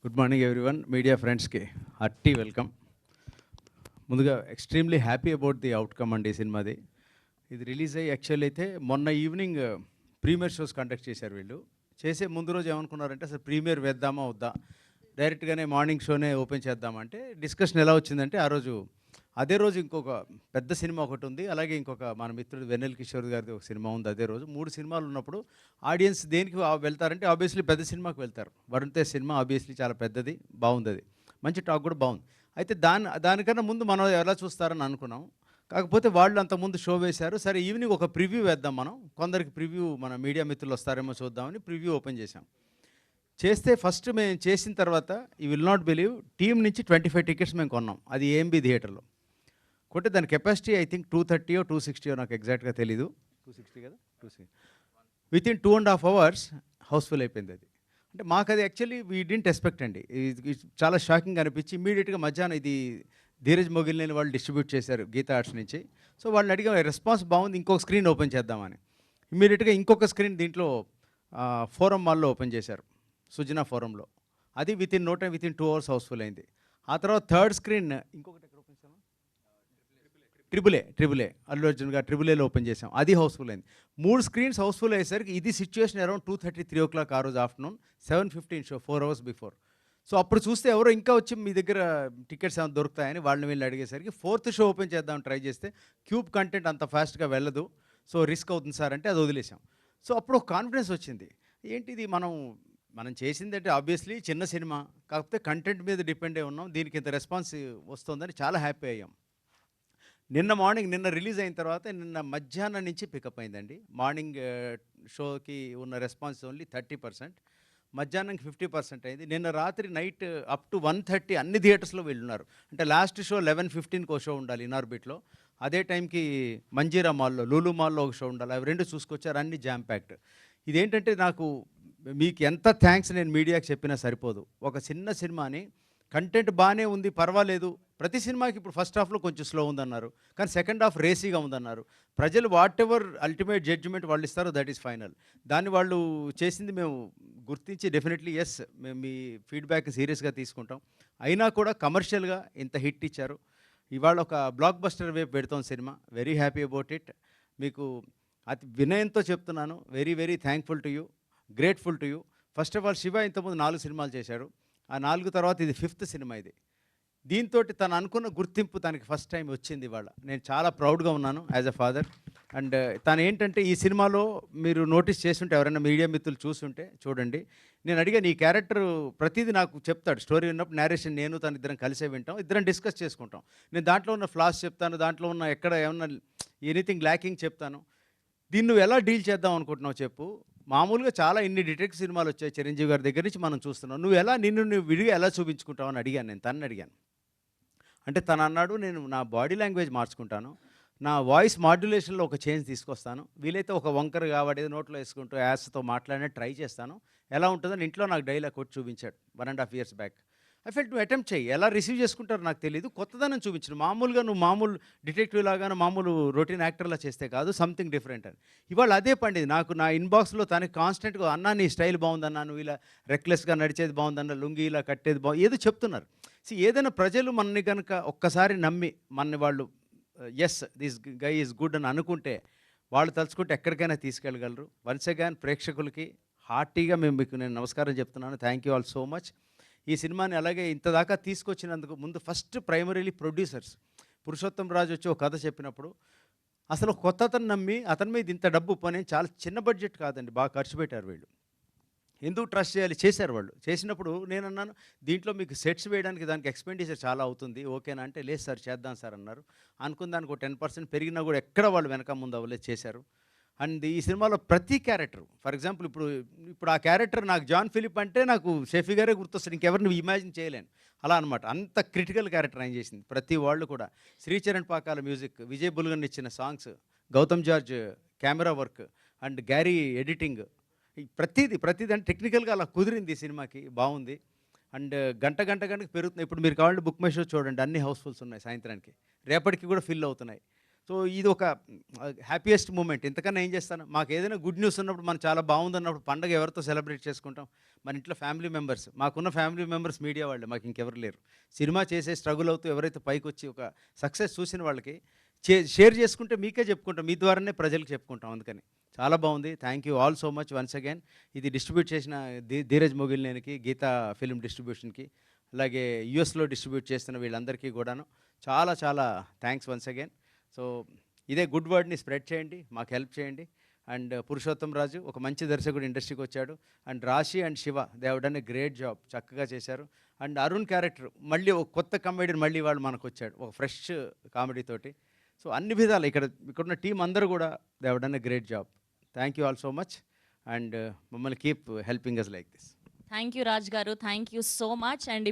Good morning everyone media ఫ్రెండ్స్కి hearty welcome. ముందుగా extremely happy about the outcome అండి ఈ సినిమాది. ఇది రిలీజ్ అయ్యి యాక్చువల్ అయితే మొన్న ఈవినింగ్ ప్రీమియర్ షోస్ కండక్ట్ చేశారు వీళ్ళు. చేసే ముందు రోజు ఏమనుకున్నారంటే అసలు ప్రీమియర్ వేద్దామా వద్దా, డైరెక్ట్గానే మార్నింగ్ షోనే ఓపెన్ చేద్దామంటే డిస్కషన్ ఎలా వచ్చిందంటే ఆ రోజు అదే రోజు ఇంకొక పెద్ద సినిమా ఒకటి ఉంది, అలాగే ఇంకొక మన మిత్రుడు వెన్నెల కిషోర్ గారిది ఒక సినిమా ఉంది అదే రోజు. 3 సినిమాలు ఉన్నప్పుడు ఆడియన్స్ దేనికి వెళ్తారంటే ఆబ్వియస్లీ పెద్ద సినిమాకి వెళ్తారు. వరుణ్ తేజ్ సినిమా ఆబ్వియస్లీ చాలా పెద్దది, బాగుంది, అది మంచి టాక్ కూడా బాగుంది. అయితే దానికన్నా ముందు మనం ఎలా చూస్తారని అనుకున్నాం. కాకపోతే వాళ్ళు అంతకుముందు షో వేశారు. సరే ఈవినింగ్ ఒక ప్రివ్యూ వేద్దాం మనం, కొందరికి ప్రివ్యూ మన మీడియా మిత్రులు వస్తారేమో చూద్దామని ప్రివ్యూ ఓపెన్ చేశాం. చేస్తే ఫస్ట్ మేము చేసిన తర్వాత you will not believe, team నుంచి 25 టికెట్స్ మేము కొన్నాం. అది ఏఎంబీ థియేటర్లో కొంటే దాని కెపాసిటీ ఐ థింక్ 230 260 నాకు ఎగ్జాక్ట్గా తెలీదు. 260 కదా, 260. విత్ ఇన్ 2.5 hours హౌస్ఫుల్ అయిపోయింది అది. అంటే మాకు అది యాక్చువల్లీ వీ డింట్ ఎక్స్పెక్ట్ అండి. ఇది చాలా షాకింగ్ అనిపించి ఇమీడియట్గా మధ్యాహ్నం ఇది ధీరజ్ మొగిలినేని వాళ్ళు డిస్ట్రిబ్యూట్ చేశారు గీతా ఆర్ట్స్ నుంచి. సో వాళ్ళని అడిగా రెస్పాన్స్ బాగుంది, ఇంకొక స్క్రీన్ ఓపెన్ చేద్దామని. ఇమీడియట్గా ఇంకొక స్క్రీన్ దీంట్లో ఫోరం మాల్లో ఓపెన్ చేశారు, సుజనా ఫోరంలో. అది విత్ ఇన్ 2 hours హౌస్ఫుల్ అయింది. ఆ తర్వాత థర్డ్ స్క్రీన్ ఇంకొకటి ఎక్కడ ఓపెన్ చేసామా, ట్రిపుల్ ఏ అల్లు అర్జున్ గారు ట్రిపుల్ ఏలో ఓపెన్ చేసాం, అది హౌస్ఫుల్ అయింది. 3 స్క్రీన్స్ హౌస్ఫుల్ అయ్యేసరికి ఇది సిచ్యువేషన్ అరౌండ్ 2:30 3 o'clock ఆ రోజు afternoon. 7:15 show, 4 hours before. So అప్పుడు చూస్తే ఎవరో ఇంకా వచ్చి మీ దగ్గర టికెట్స్ ఏమైనా దొరుకుతాయని వాళ్ళని వీళ్ళు అడిగేసరికి ఫోర్త్ షో ఓపెన్ చేద్దామని ట్రై చేస్తే క్యూబ్ కంటెంట్ అంత ఫాస్ట్గా వెళ్ళదు, సో రిస్క్ అవుతుంది సార్ అంటే అది వదిలేసాం. సో అప్పుడు ఒక కాన్ఫిడెన్స్ వచ్చింది, ఏంటిది మనం చేసిందంటే ఆబ్వియస్లీ చిన్న సినిమా, కాకపోతే కంటెంట్ మీద డిపెండ్ అయి ఉన్నాం, దీనికి ఇంత రెస్పాన్స్ వస్తుందని చాలా హ్యాపీ అయ్యాం. నిన్న రిలీజ్ అయిన తర్వాత నిన్న మధ్యాహ్నం నుంచి పికప్ అయిందండి. మార్నింగ్ షోకి ఉన్న రెస్పాన్స్ ఓన్లీ 30%, మధ్యాహ్నంకి 50% అయింది. నిన్న రాత్రి నైట్ అప్ టు 1:30 అన్ని థియేటర్స్లో వీళ్ళున్నారు. అంటే లాస్ట్ షో 11:15కి ఒక షో ఉండాలి ఇన్ఆర్బిట్లో, అదే టైంకి మంజీరా మాల్లో, లూలు మాల్లో ఒక షో ఉండాలి. అవి రెండు చూసుకొచ్చారు, అన్ని జామ్ ప్యాక్డ్. ఇదేంటంటే నాకు మీకు ఎంత థ్యాంక్స్ నేను మీడియాకి చెప్పినా సరిపోదు. ఒక చిన్న సినిమాని కంటెంట్ బాగానే ఉంది, పర్వాలేదు. ప్రతి సినిమాకి ఇప్పుడు ఫస్ట్ హాఫ్లో కొంచెం స్లో ఉందన్నారు, కానీ సెకండ్ హాఫ్ రేసీగా ఉందన్నారు. ప్రజలు వాట్ ఎవర్ అల్టిమేట్ జడ్జిమెంట్ వాళ్ళు ఇస్తారో దట్ ఈస్ ఫైనల్. దాన్ని వాళ్ళు చేసింది మేము గుర్తించి డెఫినెట్లీ ఎస్, మేము మీ ఫీడ్బ్యాక్ సీరియస్గా తీసుకుంటాం. అయినా కూడా కమర్షియల్గా ఇంత హిట్ ఇచ్చారు. ఇవాళ ఒక బ్లాక్ బస్టర్ వైపు పెడతాం cinema. Very happy about it. మీకు అతి వినయంతో చెప్తున్నాను, very very thankful to you, grateful to you. First of all Shiva ఇంతకుముందు 4 సినిమాలు చేశాడు. ఆ 4 తర్వాత ఇది 5th సినిమా ఇది. దీంతో తను అనుకున్న గుర్తింపు తనకి ఫస్ట్ టైం వచ్చింది ఇవాళ. నేను చాలా ప్రౌడ్గా ఉన్నాను యాజ్ అ ఫాదర్. అండ్ తను ఏంటంటే ఈ సినిమాలో మీరు నోటీస్ చేస్తుంటే, ఎవరైనా మీడియా మిత్రులు చూస్తుంటే చూడండి, నేను అడిగాను ఈ క్యారెక్టర్ ప్రతిదీ నాకు చెప్తాడు. స్టోరీ ఉన్నప్పుడు నేరేషన్ నేను తను ఇద్దరం కలిసే వింటాం, ఇద్దరం డిస్కస్ చేసుకుంటాం. నేను దాంట్లో ఉన్న ఫ్లాస్ చెప్తాను, దాంట్లో ఉన్న ఎక్కడ ఏమన్నా ఎనీథింగ్ ల్యాకింగ్ చెప్తాను. దీన్ని నువ్వు ఎలా డీల్ చేద్దాం అనుకుంటున్నావు చెప్పు. మామూలుగా చాలా ఇన్ని డిటెక్టివ్ సినిమాలు వచ్చాయి చిరంజీవి గారి దగ్గర నుంచి మనం చూస్తున్నాం, నువ్వు ఎలా నువ్వు విడిగా ఎలా చూపించుకుంటావు అని అడిగాను. నేను తనని అడిగాను. అంటే తను అన్నాడు, నేను నా బాడీ లాంగ్వేజ్ మార్చుకుంటాను, నా వాయిస్ మాడ్యులేషన్లో ఒక చేంజ్ తీసుకొస్తాను, వీలైతే ఒక వంకరగా వాడేది నోట్లో వేసుకుంటూ యాస్తో మాట్లాడినా ట్రై చేస్తాను, ఎలా ఉంటుందని ఇంట్లో నాకు డైలాగ్ కొట్టి చూపించాడు 1.5 years బ్యాక్. ఐ ఫెల్ట్ నువ్వు అటెంప్ట్ చేయి, ఎలా రిసీవ్ చేసుకుంటారో నాకు తెలియదు, కొత్తదనం చూపించను. మామూలుగా నువ్వు మామూలు డిటెక్టివ్ లాగాను మామూలు రొటీన్ యాక్టర్లా చేస్తే కాదు, సంథింగ్ డిఫరెంట్ అని. ఇవాళ అదే పండింది నాకు. నా ఇన్బాక్స్లో తనకి కాన్స్టెంట్గా, అన్నా నీ స్టైల్ బాగుందన్నా, నువ్వు ఇలా రెక్లెస్గా నడిచేది బాగుందన్నా, లుంగి ఇలా కట్టేది ఏదో చెప్తున్నారు. ఏదైనా ప్రజలు మనని కనుక ఒక్కసారి నమ్మి మనని వాళ్ళు yes this guy is good అని అనుకుంటే, వాళ్ళు తలుచుకుంటే ఎక్కడికైనా తీసుకెళ్ళగలరు. వన్స్ అగైన్ ప్రేక్షకులకి హార్టీగా మీకు నేను నమస్కారం చెప్తున్నాను. Thank you all so much. ఈ సినిమాని అలాగే ఇంతదాకా తీసుకొచ్చినందుకు ముందు ఫస్ట్ ప్రైమరీలీ ప్రొడ్యూసర్స్, పురుషోత్తం రాజు వచ్చి ఒక కథ చెప్పినప్పుడు అసలు కొత్త అతను నమ్మి అతని మీద ఇంత డబ్బు పని, చాలా చిన్న బడ్జెట్ కాదండి, బాగా ఖర్చు పెట్టారు వీళ్ళు. ఎందుకు ట్రస్ట్ చేయాలి, చేశారు వాళ్ళు. చేసినప్పుడు నేను అన్నాను, దీంట్లో మీకు సెట్స్ వేయడానికి దానికి ఎక్స్పెండిచర్ చాలా అవుతుంది, ఓకేనా అంటే, లేదు సార్ చేద్దాం సార్ అన్నారు. అనుకున్న దానికి ఒక 10% పెరిగినా కూడా ఎక్కడ వాళ్ళు వెనక ముందు అవ్వలేదు, చేశారు. అండ్ ఈ సినిమాలో ప్రతి క్యారెక్టర్, ఫర్ ఎగ్జాంపుల్ ఇప్పుడు ఆ క్యారెక్టర్ నాకు జాన్ ఫిలిప్ అంటే నాకు షెఫీ గారే గుర్తొస్తారు, ఇంకెవరిని ఇమాజిన్ చేయలేను అలా అనమాట. అంత క్రిటికల్ క్యారెక్టర్ ఆయన చేసింది. ప్రతి వాళ్ళు కూడా, శ్రీచరణ్ పాకాల మ్యూజిక్, విజయ్ బుల్గన్ ఇచ్చిన songs, Gautham George camera work and Gary editing, ప్రతిదీ అంటే టెక్నికల్గా అలా కుదిరింది ఈ సినిమాకి, బాగుంది. అండ్ గంటకి పెరుగుతున్నాయి. ఇప్పుడు మీరు కావాలంటే బుక్ మై షో చూడండి, అన్ని హౌస్ఫుల్స్ ఉన్నాయి సాయంత్రానికి, రేపటికి కూడా ఫిల్ అవుతున్నాయి. సో ఇది ఒక హ్యాపీయెస్ట్ మూమెంట్. ఇంతకన్నా ఏం చేస్తాను? మాకు ఏదైనా గుడ్ న్యూస్ ఉన్నప్పుడు, మనం చాలా బాగుందన్నప్పుడు పండగ ఎవరితో సెలబ్రేట్ చేసుకుంటాం? మన ఇంట్లో ఫ్యామిలీ మెంబర్స్. మాకున్న ఫ్యామిలీ మెంబర్స్ మీడియా వాళ్ళే, మాకు ఇంకెవరు లేరు. సినిమా చేసే స్ట్రగుల్ అవుతూ ఎవరైతే పైకొచ్చి ఒక సక్సెస్ చూసిన వాళ్ళకి షేర్ చేసుకుంటే మీకే చెప్పుకుంటాం. మీ ద్వారానే ప్రజలకు చెప్పుకుంటాం. అందుకని చాలా బాగుంది. Thank you all so much once again. ఇది డిస్ట్రిబ్యూట్ చేసిన ధీరజ్ మొగిలినేనికి, గీతా ఫిల్మ్ డిస్ట్రిబ్యూషన్‌కి, అలాగే యూఎస్‌లో డిస్ట్రిబ్యూట్ చేస్తున్న వీళ్ళందరికీ కూడాను చాలా చాలా థ్యాంక్స్ వన్స్ అగైన్. సో ఇదే గుడ్ వర్డ్‌ని స్ప్రెడ్ చేయండి. మాకు హెల్ప్ చేయండి. అండ్ పురుషోత్తం రాజు ఒక మంచి దర్శకుడు ఇండస్ట్రీకి వచ్చాడు. అండ్ రాశి and Shiva they have done a great job. చక్కగా చేశారు. అండ్ అరుణ్ క్యారెక్టర్ మళ్ళీ ఒక కొత్త కామెడీని మళ్ళీ వాళ్ళు మనకొచ్చాడు. ఒక ఫ్రెష్ కామెడీ తోటి. సో అన్ని విధాలు ఇక్కడున్న టీం అందరూ కూడా they have done a great job. Thank you all so much. And మమ్మల్ని keep helping us like this. Thank you Raj గారు. Thank you so much. And